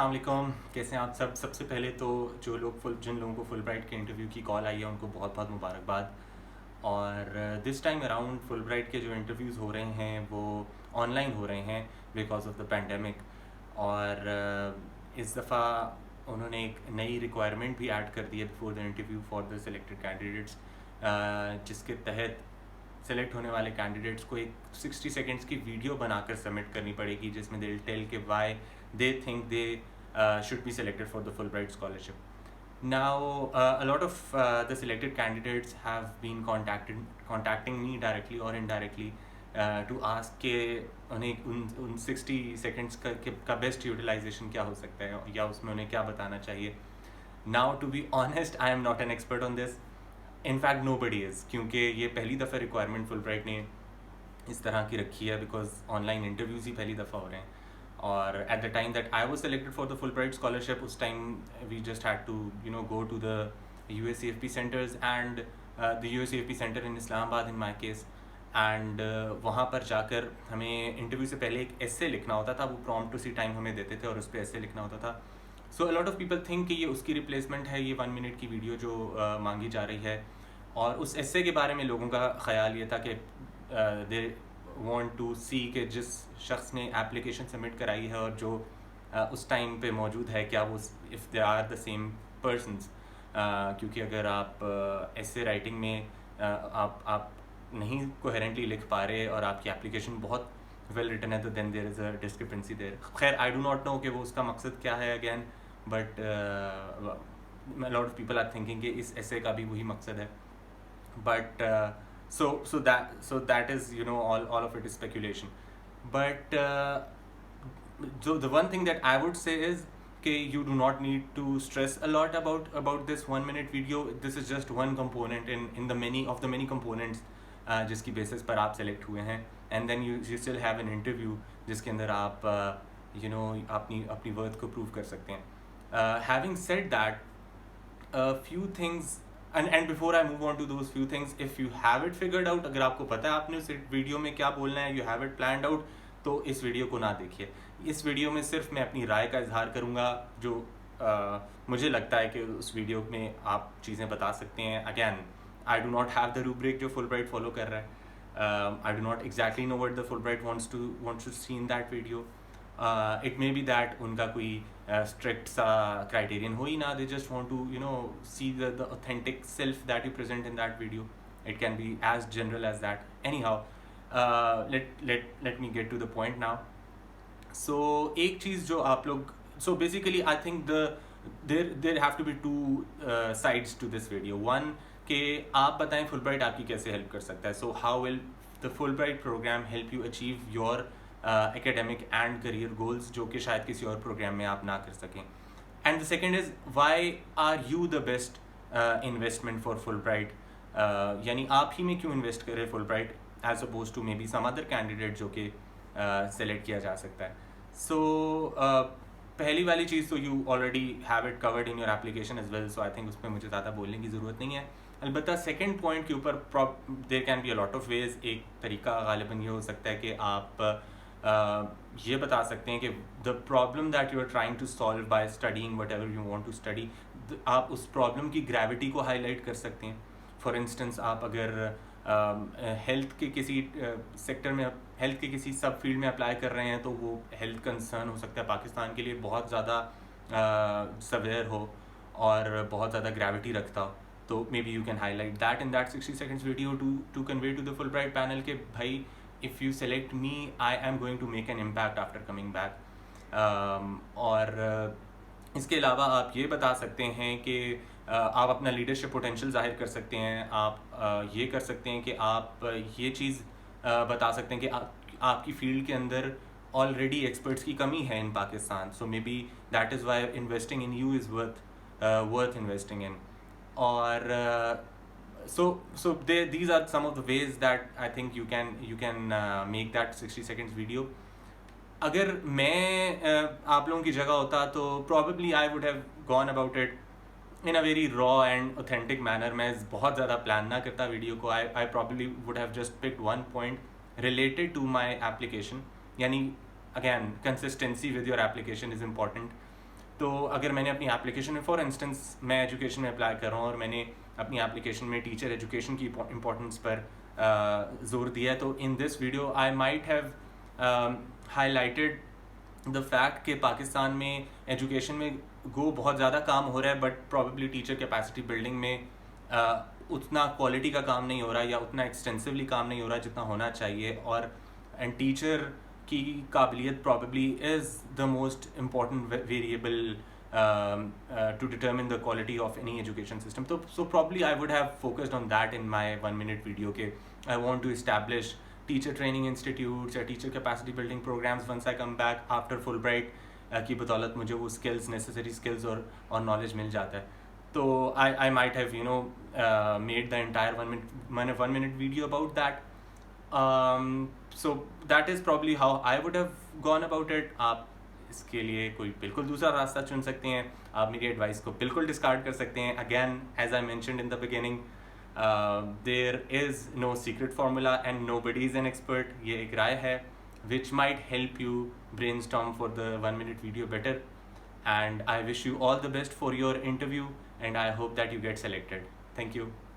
अस्सलाम, कैसे हैं आप सब। सबसे पहले तो जिन लोगों को फुलब्राइट के इंटरव्यू की कॉल आई है उनको बहुत बहुत मुबारकबाद। और दिस टाइम अराउंड फुलब्राइट के जो इंटरव्यूज़ हो रहे हैं वो ऑनलाइन हो रहे हैं बिकॉज ऑफ द पेंडेमिक। और इस दफ़ा उन्होंने एक नई रिक्वायरमेंट भी ऐड कर दी है before the interview for the selected candidates, जिसके तहत सेलेक्ट होने वाले कैंडिडेट्स को एक 60 सेकेंड्स की वीडियो बनाकर सबमिट करनी पड़ेगी जिसमें दे टेल के Y they think they should be selected for the Fulbright scholarship. Now, a lot of the selected candidates have been contacting me directly or indirectly to ask कि उन्हें उन 60 seconds का best utilization क्या हो सकता है या उसमें उन्हें क्या बताना चाहिए. Now, to be honest, I am not an expert on this. In fact, nobody is, क्योंकि ये पहली दफ़ा रिक्वायरमेंट फुलब्राइट ने इस तरह की रखी है बिकॉज ऑनलाइन इंटरव्यूज़ ही पहली दफ़ा हो रहे हैं। और at the time that I was selected for the Fulbright scholarship, उस time we just had to go to the USCFP centres and the USCFP centre in Islamabad in my case. And वहाँ पर जाकर हमें इंटरव्यू से पहले एक एस्से लिखना होता था। वो प्रॉम्प्ट उसी टाइम हमें देते थे और उस पर एस्से लिखना होता था। So a lot of people think कि ये उसकी रिप्लेसमेंट है, ये 1 मिनट की वीडियो जो मांगी जा रही है। और उस एस्से के बारे में लोगों का ख्याल ये था कि दे वांट टू सी कि जिस शख्स ने एप्लीकेशन सबमिट कराई है और जो उस टाइम पे मौजूद है, क्या वो if they are the same persons. क्योंकि अगर आप ऐसे राइटिंग में आप नहीं कोहेरेंटली लिख पा रहे और आपकी एप्लीकेशन बहुत वेल रिटन है तो then there is a discrepancy there. खैर, आई डू नॉट नो कि वो उसका मकसद क्या है again, but lot of people are thinking कि इस ऐसे का भी वही मकसद है। But so that is, all of it is speculation. But so the one thing that I would say is कि you do not need to stress a lot about this 1 minute video. This is just one component in the many components जिसकी basis पर आप select हुए हैं, and then you still have an interview जिसके अंदर आप अपनी worth को prove कर सकते हैं. Having said that, a few things, and before I move on to those few things, if you have it figured out, अगर आपको पता है आपने उस वीडियो में क्या बोलना है, you have it planned out, तो इस वीडियो को ना देखिए। इस वीडियो में सिर्फ मैं अपनी राय का इजहार करूँगा जो मुझे लगता है कि उस वीडियो में आप चीज़ें बता सकते हैं। Again, I do not have the rubric जो फुलब्राइट फॉलो कर रहा है। I do not exactly know what the Fulbright wants to see in that video. It may B that उनका कोई strict सा criterion हो ही ना, they just want to see the authentic self that you present in that video. It can be as general as that. Anyhow, let me get to the point now. So एक चीज़ जो आप लोग, so basically I think there have to be two sides to this video. One, कि आप बताएं Fulbright आपकी कैसे help कर सकता है. So how will the Fulbright program help you achieve your academic and career goals जो कि शायद किसी और प्रोग्राम में आप ना कर सकें. And the second is why are you the best investment for Fulbright, यानी आप ही में क्यों इन्वेस्ट करें Fulbright as oppose to may be some other candidate जो कि सेलेक्ट किया जा सकता है. सो पहली वाली चीज़ तो you already have it covered in your application as well, so I think उस पर मुझे ज़्यादा बोलने की ज़रूरत नहीं है. अलबत्ता सेकेंड पॉइंट के ऊपर there can be a lot of ways. एक तरीका गालिबन ये हो सकता है कि आप ये बता सकते हैं कि the problem that you are trying to solve by studying whatever you want to study, आप उस प्रॉब्लम की ग्रेविटी को हाईलाइट कर सकते हैं. फॉर इंस्टेंस, आप अगर हेल्थ के किसी सेक्टर में, हेल्थ के किसी सब फील्ड में अप्लाई कर रहे हैं तो वो हेल्थ कंसर्न हो सकता है पाकिस्तान के लिए बहुत ज़्यादा सवेयर हो और बहुत ज़्यादा ग्रेविटी रखता हो, तो may be you can highlight that in that 60 seconds video to convey to the Fulbright panel के भाई, if you select me, I am going to make an impact after coming back. और इसके अलावा आप ये बता सकते हैं कि आप अपना लीडरशिप पोटेंशियल जाहिर कर सकते हैं. आप ये कर सकते हैं कि आप ये चीज़ बता सकते हैं कि आपकी फील्ड के अंदर ऑलरेडी एक्सपर्ट्स की कमी है in Pakistan, so may be that is why investing in you is worth investing in. और so these are some of the ways that I think you can make that 60 seconds video. अगर मैं आप लोगों की जगह होता तो probably I would have gone about it in a very raw and authentic manner. मैं बहुत ज़्यादा प्लान ना करता वीडियो को. I probably would have just picked one point related to my application. यानी again, consistency with your application is important. तो अगर मैंने अपनी एप्लीकेशन में, फॉर इंस्टेंस मैं एजुकेशन में अप्लाई कर रहा हूँ और मैंने अपनी एप्लीकेशन में टीचर एजुकेशन की इम्पोर्टेंस पर जोर दिया है, तो in this video I might have highlighted the fact कि पाकिस्तान में एजुकेशन में बहुत ज़्यादा काम हो रहा है, but probably teacher capacity building में उतना क्वालिटी का काम नहीं हो रहा या उतना एक्सटेंसिवली काम नहीं हो रहा जितना होना चाहिए। और एंड टीचर की काबिलियत probably is the most important variable to determine the quality of any education system. So probably I would have focused on that in my 1-minute video. Okay, I want to establish teacher training institutes or teacher capacity building programs once I come back after Fulbright की बदौलत मुझे वो skills, necessary skills और knowledge मिल जाता है। तो I might have made the entire 1-minute video about that. So that is probably how I would have gone about it. आप इसके लिए कोई बिल्कुल दूसरा रास्ता चुन सकते हैं, आप मेरी एडवाइस को बिल्कुल डिस्कार्ड कर सकते हैं। Again, as I mentioned in the beginning, there is no secret formula and nobody is an expert. ये एक राय है which might help you brainstorm for the 1-minute video better, and I wish you all the best for your interview, and I hope that you get selected. Thank you.